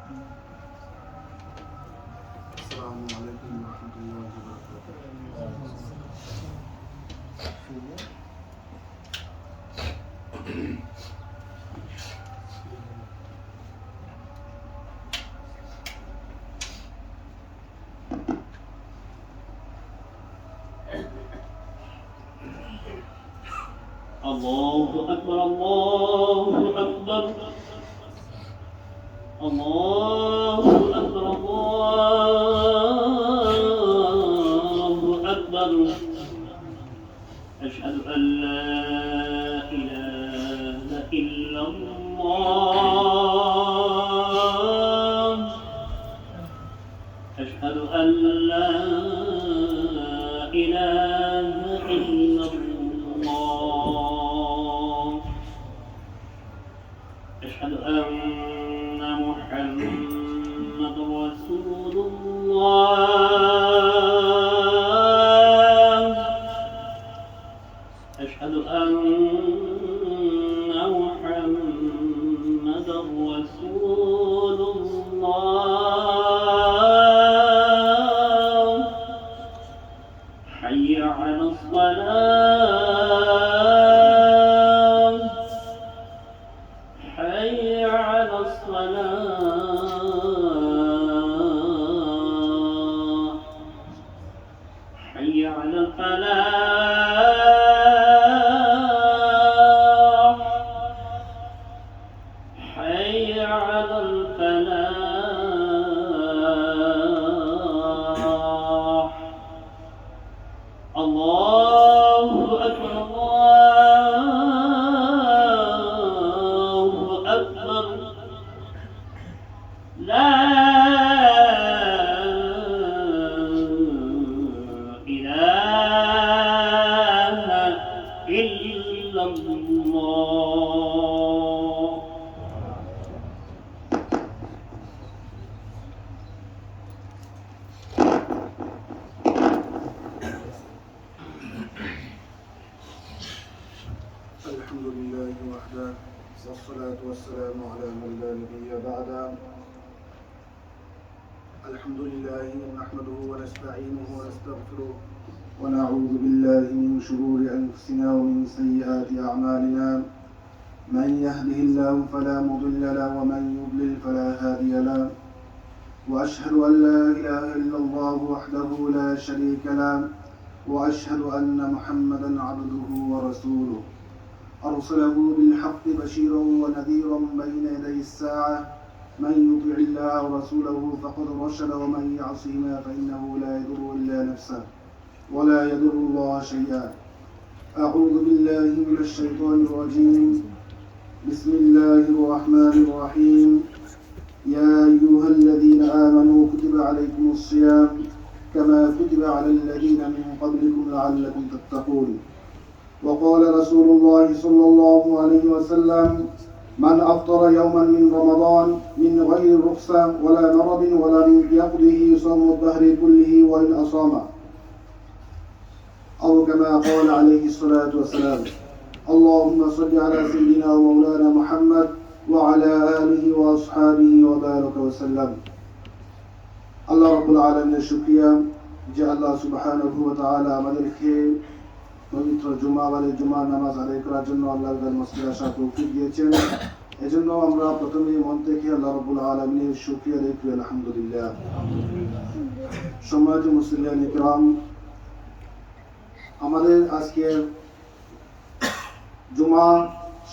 السلام عليكم ورحمة الله وبركاته. الله أكبر الله أكبر الله أكبر الله أكبر أشهد أن لا إله إلا الله أشهد أن لا إله إلا الله أشهد أن محمد رسول الله أشهد أن محمد رسول الله حي على الصلاة حي على الصلاة حي على الفلاح حي على الفلاح الله أكبر الله أكبر لا إله إلا الله الحمد لله وحده والصلاة والسلام على من لا نبي بعده. الحمد لله نحمده ونستعينه ونستغفره ونعوذ بالله من شرور أنفسنا ومن سيئات أعمالنا. من يهده الله فلا مضل له ومن يضلل فلا هادي له. وأشهد أن لا إله إلا الله وحده لا شريك له وأشهد أن محمدا عبده ورسوله أرسله بالحق بشيرا ونذيرا بين يدي الساعة. من يطع الله ورسوله فقد رشد ومن يعصهما فإنه لا يضر إلا نفسه ولا يضر الله شيئا. أعوذ بالله من الشيطان الرجيم. بسم الله الرحمن الرحيم. يا أيها الذين آمنوا كتب عليكم الصيام كما كتب على الذين من قبلكم لعلكم تتقون. وقال رسول الله صلى الله عليه وسلم: من أفطر يوما من رمضان من غير رخصة ولا مرض ولم يقضه صوم الدهر كله وإن أصام، أو كما قال عليه الصلاة والسلام. اللهم صل على سيدنا ومولانا محمد وعلى آله وأصحابه وبارك وسلم. আল্লাহ রাব্বুল আলামিনের শুকরিয়া যে আল্লাহ সুবহানাহু ওয়া তাআলা আমাদেরকে পবিত্র জুমাবারে জুমার নামাজ আদায় করার জন্য আল্লাহর দরবারে মসজিদে আসার তৌফিক দিয়েছেন। এজন্য আমরা প্রথমে মন থেকে আল্লাহ রাব্বুল আলামিনের শুকরিয়া আদায় করি, আলহামদুলিল্লাহ। সম্মানিত মুসলিম ইকরাম, আমাদের আজকের জুমা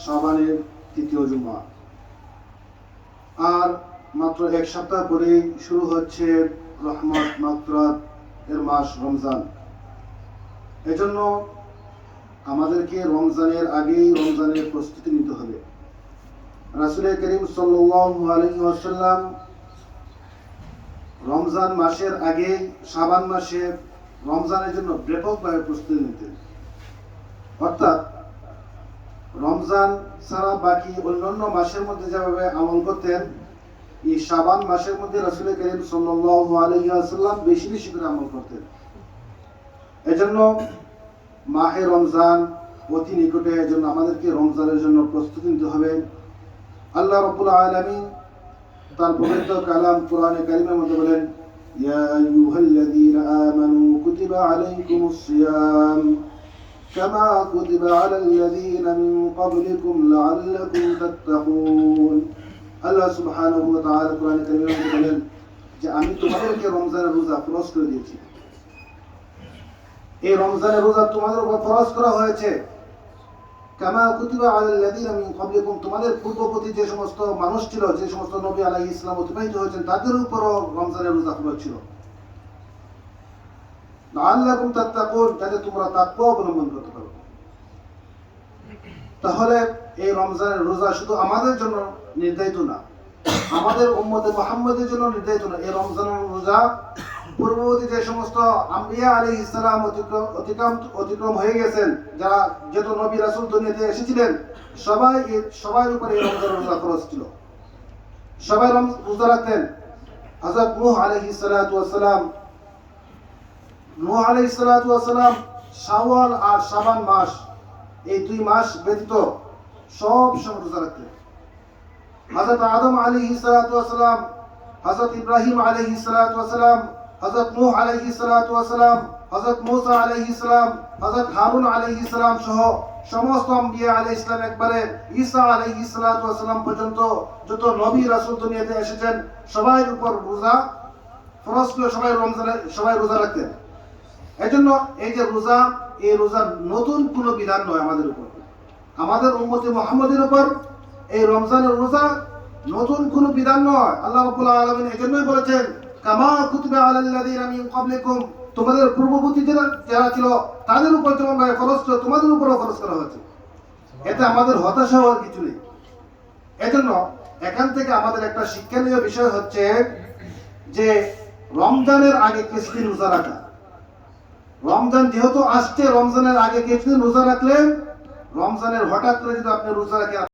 শাবানের তৃতীয় জুমা, আর মাত্র এক সপ্তাহ পরে শুরু হচ্ছে রহমত মাগফিরাত এর মাস রমজান। এজন্য আমাদেরকে রমজানের আগেই রমজানের প্রস্তুতি নিতে হবে। রাসূল করিম সাল্লাল্লাহু আলাইহি ওয়াসাল্লাম রমজান মাসের আগে শাবান মাসে রমজানের জন্য ব্যাপকভাবে প্রস্তুতি নিতেন। অর্থাৎ রমজান ছাড়া বাকি অন্যান্য মাসের মধ্যে যেভাবে আমল করতেন, এই শাবান মাসের মধ্যে রাসূল করিম সাল্লাল্লাহু আলাইহি ওয়াসাল্লাম বেশি বেশি করে আমল করতেন। এজন্য মাহে রমজান অতি নিকটে, এজন্য আমাদেরকে রমজানের জন্য প্রস্তুতি নিতে হবে। আল্লাহ রাব্বুল আলামিন তার পবিত্র কালাম কোরআনে কারিমের মধ্যে বলেন, ইয়া আইয়ুহাল্লাযীনা আমানু কুতিবা আলাইকুমুস সিয়াম কামা কুতিবা আলাল্লাযীনা মিন ক্বাবলিকুম লাআল্লাকুম তাত্তাকুন। আল্লাহ সুবহানাহু ওয়া তাআলা কোরআনে কারিমের মধ্যে বলেন যে আমি তোমাদেরকে রমজানের রোজা ফরজ করে দিয়েছি। এই রমজানের রোজা তোমাদের উপর ফরজ করা হয়েছে কামা কুতিবা আলাল্লাযীনা মিন ক্বাবলিকুম, তোমাদের পূর্ববর্তী যে সমস্ত মানুষ ছিল, যে সমস্ত নবী আলাইহিস সালাম অতিবাহিত হয়েছেন, তাদের উপরও রমজানের রোজা ফরজ ছিল। লাআল্লাকুম তাত্তাকুন, যাতে তোমরা তাকওয়া অবলম্বন করতে পারো। তাহলে এই রমজানের রোজা শুধু আমাদের জন্য নির্ধারিত না, আমাদের উম্মতে মুহাম্মাদের জন্য নির্ধারিত না। এই রমজানের রোজা পূর্ববর্তী যে সমস্ত আম্বিয়া আলাইহিস সালাম অতিক্রম হয়ে গেছেন, যারা যত নবী রাসূল দুনিয়াতে এসেছিলেন, সবার উপরে এই রমজানের রোজা ফরজ ছিল। সবাই রোজা রাখতেন। হযরত নূহ আলাইহিস সালাতু শাওয়াল আর শাবান মাস, এই দুই মাস ব্যতীত সব সময় রোজা রাখতেন। হযরত আদম আলাইহিস সালাম, হযরত ইব্রাহিম আলাইহিস সালাম, হযরত নূহ আলাইহিস সালাম, হযরত মূসা আলাইহিস সালাম, হযরত হারুন আলাইহিস সালাম সহ সমস্ত আম্বিয়া আলাইহিস সালাম, একবারে ঈসা আলাইহিস সালাম পর্যন্ত যত নবী রাসূল দুনিয়াতে এসেছেন, সবার উপর রোজা ফরজ ছিল। সবাই রোজা রাখতেন। এজন্য এই যে রোজা, এই রোজার নতুন কোনো বিধান নয় আমাদের উপর, আমাদের উম্মতে মুহাম্মাদের উপর এই রমজানের রোজা নতুন কোনো বিধান নয়। আল্লাহ রাব্বুল আলামিন এজন্যই বলেছেন, কামা কুতিবা আলাল্লাযীনা মিন ক্বাবলিকুম, তোমাদের পূর্ববর্তী যারা ছিল তাদের উপর যেমন ফরজ ছিল, তোমাদের উপরও ফরজ করা হয়েছে। এতে আমাদের হতাশা হওয়ার কিছু নেই। এজন্য এখান থেকে আমাদের একটা শিক্ষণীয় বিষয় হচ্ছে যে রমজানের আগে কিছুদিন রোজা রাখা। রমজান যেহেতু আসছে, রমজানের আগে কিছুদিন রোজা রাখলে, রমজানের হঠাৎ করে যদি আপনি রোজা রাখেন,